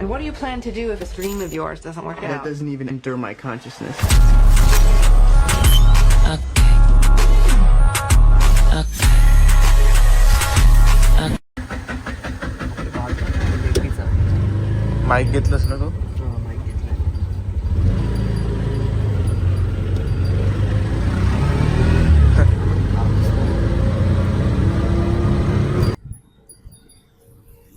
And what do you plan to do if this dream of yours doesn't work out? That doesn't even enter my consciousness. Mike घेतलंस ना तू?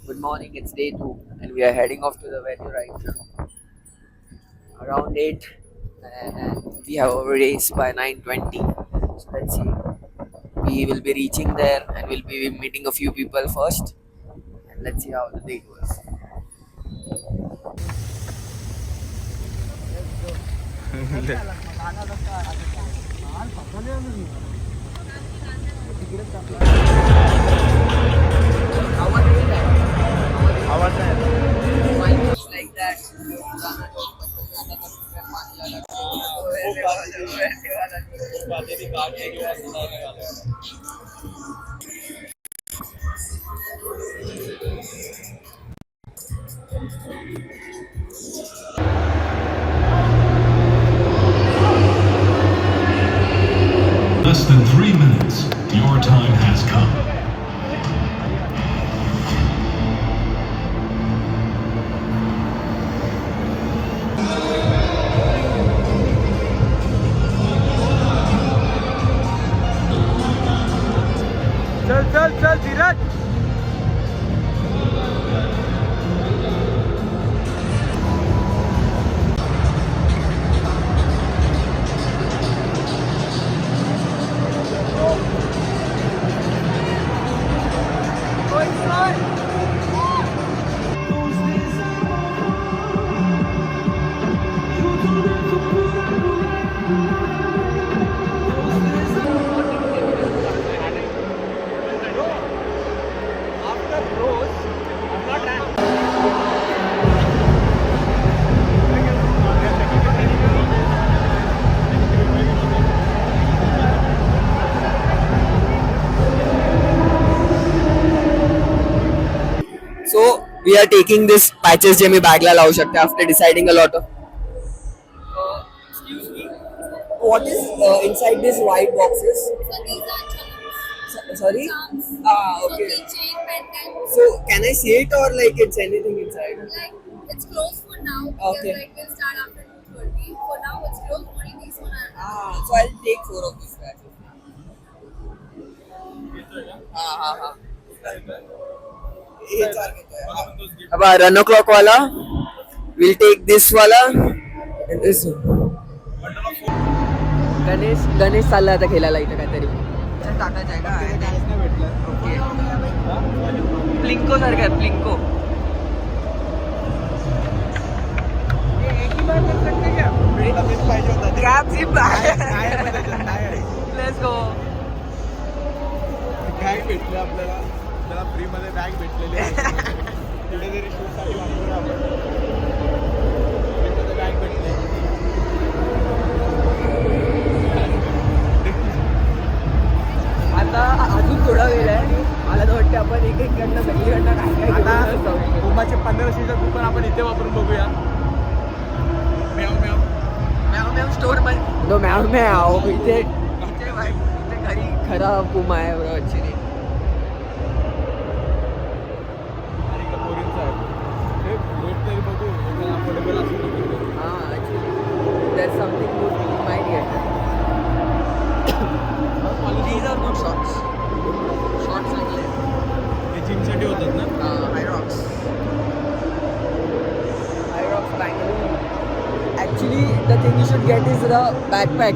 Good morning, it's day 2 and we are heading off to the venue right now. Around 8 and we have our race by 9:20. So let's see. We will be reaching there and we'll be meeting a few people first. And let's see how the day goes. Like that. Less than 3 minutes. Your time has come. चल धीरज. So we are taking this patches जे मी बॅगला लावू शकते after deciding a lot of. Excuse me. What is inside these white boxes? So these are charms. Sorry? Charms. Okay. So keychain, pendant. So can I see it or like it's anything inside? Like it's closed for now because Okay. like we'll start after 2:30. For now it's closed. Only these one are. So I'll take 4 of these patches. अब run ओ clock वाला will take this वाला and this Ganesh चालला आता खेळायला इथं काहीतरी टाकायचं आहे का ओके प्लिंको सारखं आहे Plinko cab zip let's go bag भेटली आपल्याला त्याला फ्री मध्ये बॅग भेटलेली आहे पुढे जरी शूट साठी वापरू आपण फ्री मध्ये बॅग भेटली आता अजून थोडा वेळ आहे मला तर वाटतं आपण एक घंटा सगळीकडनं काय आता पुमाचे 1500चा कूपन आपण इथे वापरून बघूया म्याव म्याव मॅव मॅव स्टोर मध्ये नो मॅव मॅव इथे घरी खरा पुमा आहे बरोबर actually There's something good you might get. These are good shorts. Shorts चांगले. हे जिम साठी होतात ना? Hyrox. Hyrox Bangalore. Actually, the thing you should get is the backpack.